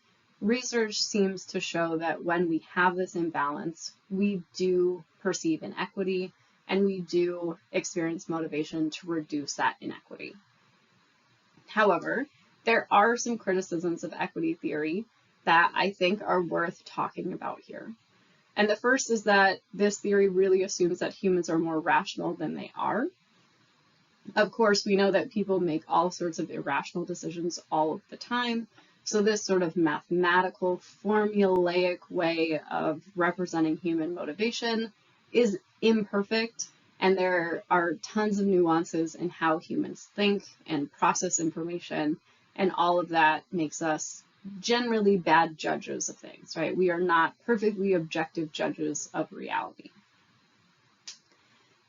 research seems to show that when we have this imbalance, we do perceive inequity and we do experience motivation to reduce that inequity. However, there are some criticisms of equity theory that I think are worth talking about here. And the first is that this theory really assumes that humans are more rational than they are. Of course, we know that people make all sorts of irrational decisions all of the time. So this sort of mathematical, formulaic way of representing human motivation is imperfect, and there are tons of nuances in how humans think and process information, and all of that makes us generally bad judges of things, right? We are not perfectly objective judges of reality.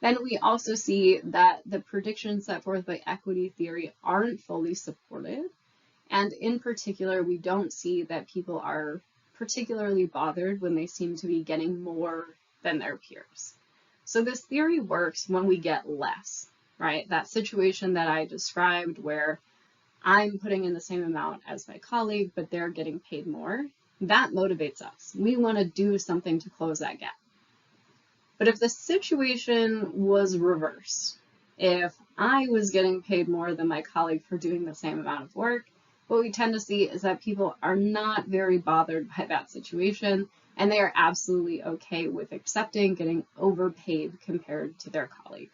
Then we also see that the predictions set forth by equity theory aren't fully supported. And in particular, we don't see that people are particularly bothered when they seem to be getting more than their peers. So this theory works when we get less, right? That situation that I described where I'm putting in the same amount as my colleague, but they're getting paid more, that motivates us. We want to do something to close that gap. But if the situation was reversed, if I was getting paid more than my colleague for doing the same amount of work, what we tend to see is that people are not very bothered by that situation, and they are absolutely okay with accepting getting overpaid compared to their colleague.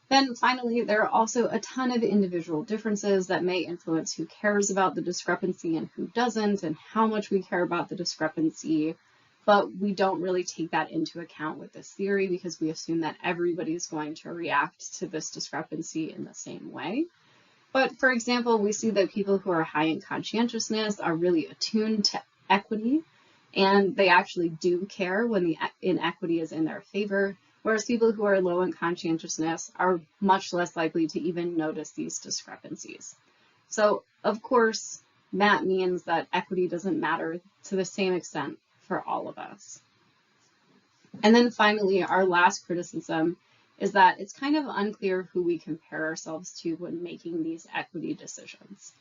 Then finally, there are also a ton of individual differences that may influence who cares about the discrepancy and who doesn't, and how much we care about the discrepancy. But we don't really take that into account with this theory because we assume that everybody's going to react to this discrepancy in the same way. But for example, we see that people who are high in conscientiousness are really attuned to equity, and they actually do care when the inequity is in their favor, whereas people who are low in conscientiousness are much less likely to even notice these discrepancies. So of course, that means that equity doesn't matter to the same extent for all of us. And then finally, our last criticism is that it's kind of unclear who we compare ourselves to when making these equity decisions.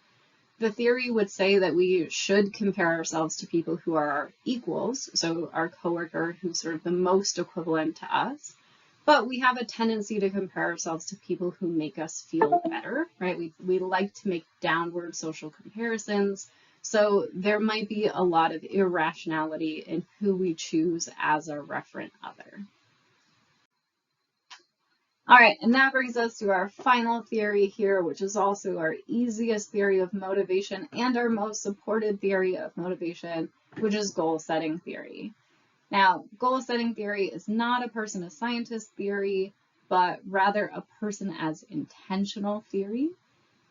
The theory would say that we should compare ourselves to people who are our equals, so our coworker who's sort of the most equivalent to us, but we have a tendency to compare ourselves to people who make us feel better, right? We like to make downward social comparisons. So there might be a lot of irrationality in who we choose as our referent other. All right, and that brings us to our final theory here, which is also our easiest theory of motivation and our most supported theory of motivation, which is goal-setting theory. Now, goal-setting theory is not a person as scientist theory, but rather a person as intentional theory.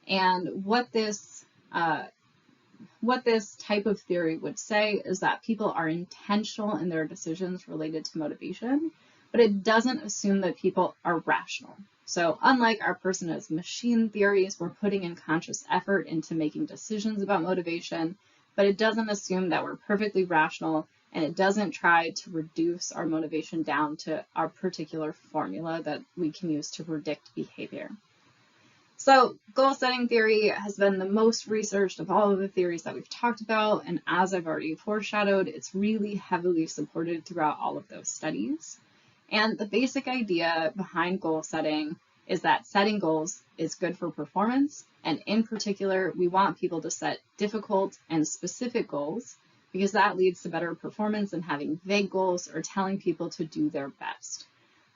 And what this type of theory would say is that people are intentional in their decisions related to motivation, but it doesn't assume that people are rational. So unlike our person as machine theories, we're putting in conscious effort into making decisions about motivation, but it doesn't assume that we're perfectly rational, and it doesn't try to reduce our motivation down to our particular formula that we can use to predict behavior. So goal-setting theory has been the most researched of all of the theories that we've talked about, and as I've already foreshadowed, it's really heavily supported throughout all of those studies. And the basic idea behind goal setting is that setting goals is good for performance, and in particular, we want people to set difficult and specific goals because that leads to better performance than having vague goals or telling people to do their best.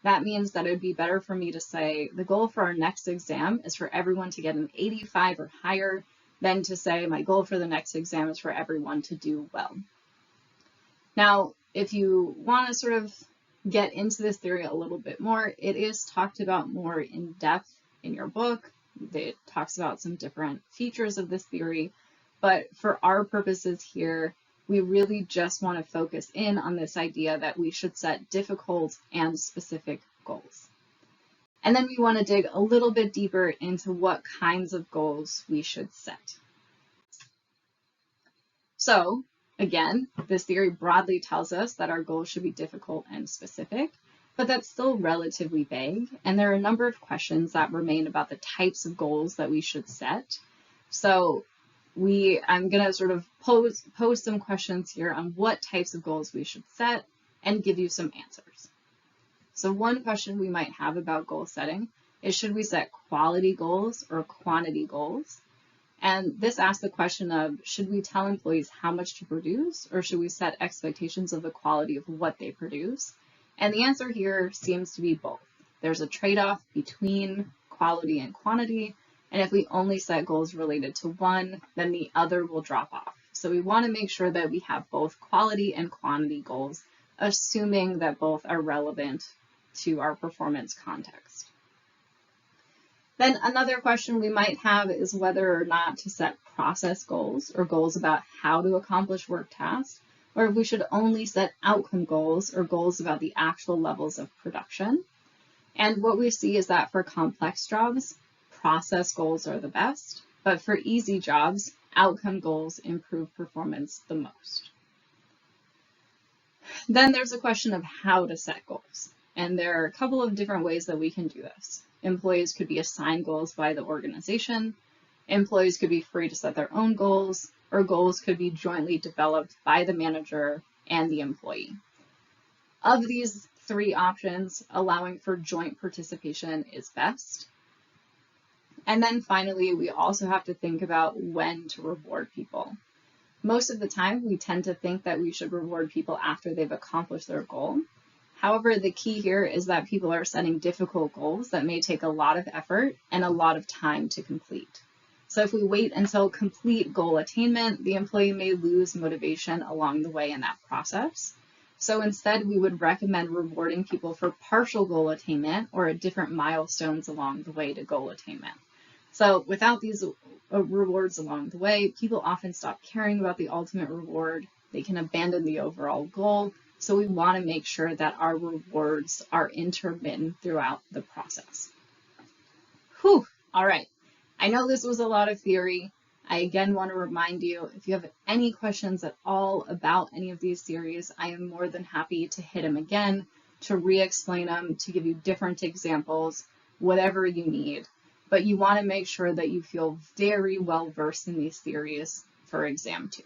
That means that it would be better for me to say the goal for our next exam is for everyone to get an 85 or higher than to say my goal for the next exam is for everyone to do well. Now, if you want to sort of get into this theory a little bit more, it is talked about more in depth in your book. It talks about some different features of this theory, but for our purposes here, we really just want to focus in on this idea that we should set difficult and specific goals. And then we want to dig a little bit deeper into what kinds of goals we should set. So again, this theory broadly tells us that our goals should be difficult and specific, but that's still relatively vague. And there are a number of questions that remain about the types of goals that we should set. So I'm going to sort of pose some questions here on what types of goals we should set and give you some answers. So one question we might have about goal setting is, should we set quality goals or quantity goals? And this asks the question of, should we tell employees how much to produce, or should we set expectations of the quality of what they produce? And the answer here seems to be both. There's a trade-off between quality and quantity, and if we only set goals related to one, then the other will drop off. So we want to make sure that we have both quality and quantity goals, assuming that both are relevant to our performance context. Then another question we might have is whether or not to set process goals, or goals about how to accomplish work tasks, or if we should only set outcome goals, or goals about the actual levels of production. And what we see is that for complex jobs, process goals are the best, but for easy jobs, outcome goals improve performance the most. Then there's a question of how to set goals. And there are a couple of different ways that we can do this. Employees could be assigned goals by the organization. Employees could be free to set their own goals, or goals could be jointly developed by the manager and the employee. Of these three options, allowing for joint participation is best. And then finally, we also have to think about when to reward people. Most of the time, we tend to think that we should reward people after they've accomplished their goal. However, the key here is that people are setting difficult goals that may take a lot of effort and a lot of time to complete. So if we wait until complete goal attainment, the employee may lose motivation along the way in that process. So instead, we would recommend rewarding people for partial goal attainment or at different milestones along the way to goal attainment. So without these rewards along the way, people often stop caring about the ultimate reward. They can abandon the overall goal. So we want to make sure that our rewards are intermittent throughout the process. Whew, all right. I know this was a lot of theory. I again want to remind you, if you have any questions at all about any of these theories, I am more than happy to hit them again, to re-explain them, to give you different examples, whatever you need. But you want to make sure that you feel very well versed in these theories for exam 2.